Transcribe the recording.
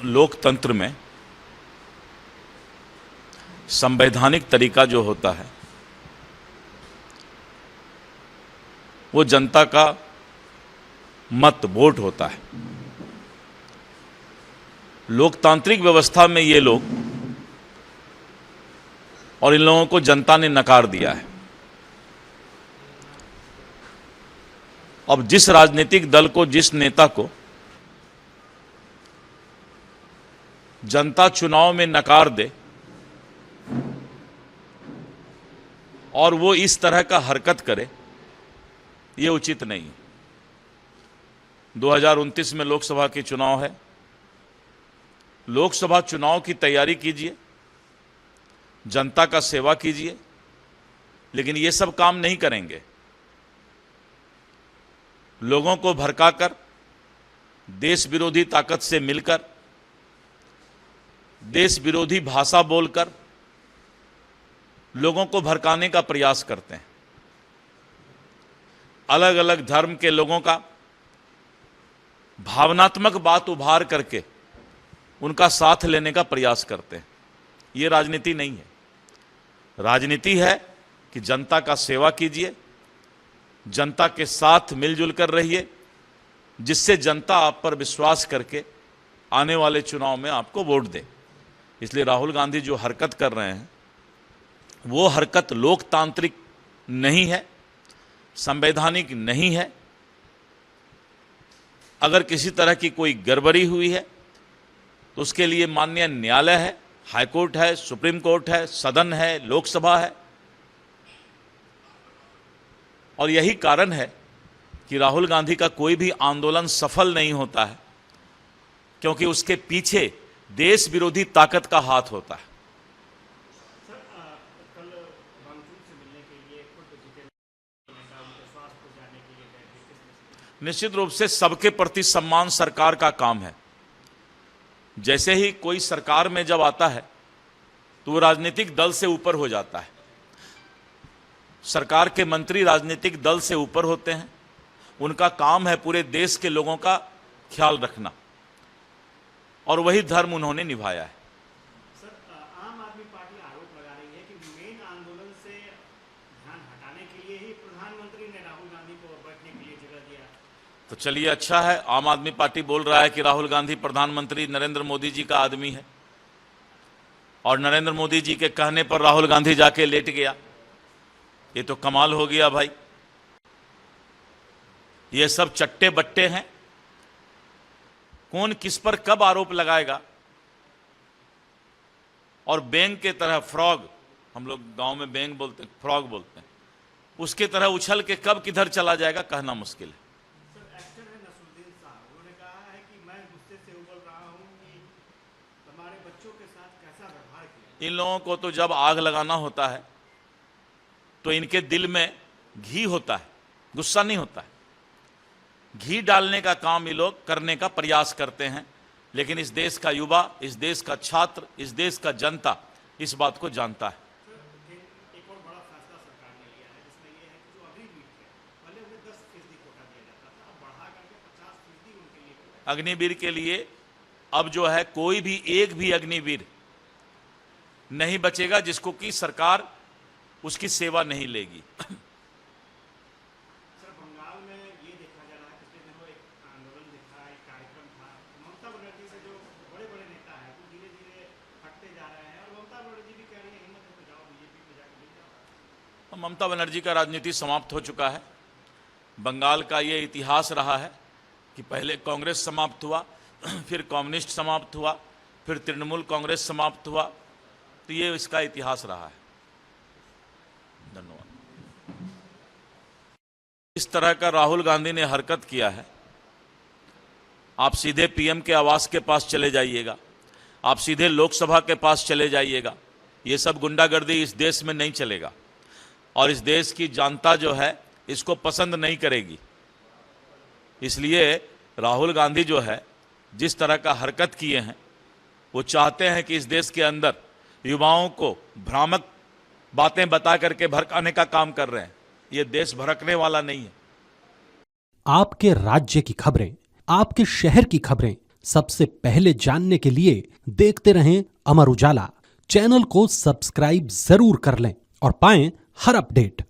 लोकतंत्र में संवैधानिक तरीका जो होता है वो जनता का मत वोट होता है। लोकतांत्रिक व्यवस्था में ये लोग और इन लोगों को जनता ने नकार दिया है। अब जिस राजनीतिक दल को, जिस नेता को जनता चुनाव में नकार दे और वो इस तरह का हरकत करे, ये उचित नहीं है। 2029 में लोकसभा के चुनाव है। लोकसभा चुनाव की तैयारी कीजिए, जनता का सेवा कीजिए, लेकिन ये सब काम नहीं करेंगे। लोगों को भड़काकर, देश विरोधी ताकत से मिलकर, देश विरोधी भाषा बोलकर लोगों को भड़काने का प्रयास करते हैं। अलग अलग धर्म के लोगों का भावनात्मक बात उभार करके उनका साथ लेने का प्रयास करते हैं। ये राजनीति नहीं है। राजनीति है कि जनता का सेवा कीजिए, जनता के साथ मिलजुल कर रहिए, जिससे जनता आप पर विश्वास करके आने वाले चुनाव में आपको वोट दे। इसलिए राहुल गांधी जो हरकत कर रहे हैं वो हरकत लोकतांत्रिक नहीं है, संवैधानिक नहीं है। अगर किसी तरह की कोई गड़बड़ी हुई है तो उसके लिए माननीय न्यायालय है, हाईकोर्ट है, सुप्रीम कोर्ट है, सदन है, लोकसभा है। और यही कारण है कि राहुल गांधी का कोई भी आंदोलन सफल नहीं होता है, क्योंकि उसके पीछे देश विरोधी ताकत का हाथ होता है। निश्चित रूप से सबके प्रति सम्मान सरकार का काम है। जैसे ही कोई सरकार में जब आता है तो वो राजनीतिक दल से ऊपर हो जाता है। सरकार के मंत्री राजनीतिक दल से ऊपर होते हैं। उनका काम है पूरे देश के लोगों का ख्याल रखना, और वही धर्म उन्होंने निभाया है। सर, आम आदमी पार्टी आरोप लगा रही है कि मेन आंदोलन से ध्यान हटाने के लिए ही प्रधानमंत्री ने राहुल गांधी को बैठने के लिए जगह दिया। तो चलिए, अच्छा है, आम आदमी पार्टी बोल रहा है कि राहुल गांधी प्रधानमंत्री नरेंद्र मोदी जी का आदमी है, और नरेंद्र मोदी जी के कहने पर राहुल गांधी जाके लेट गया। ये तो कमाल हो गया भाई। ये सब चट्टे बट्टे हैं। कौन किस पर कब आरोप लगाएगा, और बैंक के तरह फ्रॉग, हम लोग गांव में बैंक बोलते हैं, फ्रॉग बोलते हैं, उसके तरह उछल के कब किधर चला जाएगा कहना मुश्किल है। सर, एक्टर है नसरुद्दीन साहब, उन्होंने कहा है कि मैं गुस्से से उबल रहा हूं कि हमारे बच्चों के साथ कैसा व्यवहार किया। इन लोगों को तो जब आग लगाना होता है तो इनके दिल में घी होता है, गुस्सा नहीं होता है। घी डालने का काम ये लोग करने का प्रयास करते हैं, लेकिन इस देश का युवा, इस देश का छात्र, इस देश का जनता इस बात को जानता है। एक और बड़ा फैसला सरकार ने लिया है, जिसमें यह है कि जो अग्निवीर थे, पहले उन्हें 10% कोटा दिया जाता था, अब बढ़ा करके 50% उनके लिए कोटा। अग्निवीर के लिए अब जो है कोई भी एक भी अग्निवीर नहीं बचेगा जिसको कि सरकार उसकी सेवा नहीं लेगी। सर, बंगाल में ये देखा जा रहा है, पिछले दिनों एक आंदोलन दिखा, एक कार्यक्रम था। ममता बनर्जी से जो बड़े बड़े नेता हैं वो धीरे धीरे हटते जा रहे हैं, और ममता बनर्जी भी कह रही है हिम्मत है तो जाओ बीजेपी में जाकर मिल जाओ। ममता बनर्जी का राजनीति समाप्त हो चुका है। बंगाल का ये इतिहास रहा है कि पहले कांग्रेस समाप्त हुआ, फिर कम्युनिस्ट समाप्त हुआ, फिर तृणमूल कांग्रेस समाप्त हुआ। तो ये इसका इतिहास रहा है। धन्यवाद। इस तरह का राहुल गांधी ने हरकत किया है, आप सीधे पीएम के आवास के पास चले जाइएगा, आप सीधे लोकसभा के पास चले जाइएगा। ये सब गुंडागर्दी इस देश में नहीं चलेगा, और इस देश की जनता जो है इसको पसंद नहीं करेगी। इसलिए राहुल गांधी जो है जिस तरह का हरकत किए हैं, वो चाहते हैं कि इस देश के अंदर युवाओं को भ्रामक बातें बता करके भड़काने का काम कर रहे हैं। ये देश भड़कने वाला नहीं है। आपके राज्य की खबरें, आपके शहर की खबरें सबसे पहले जानने के लिए देखते रहें अमर उजाला। चैनल को सब्सक्राइब जरूर कर लें और पाएं हर अपडेट।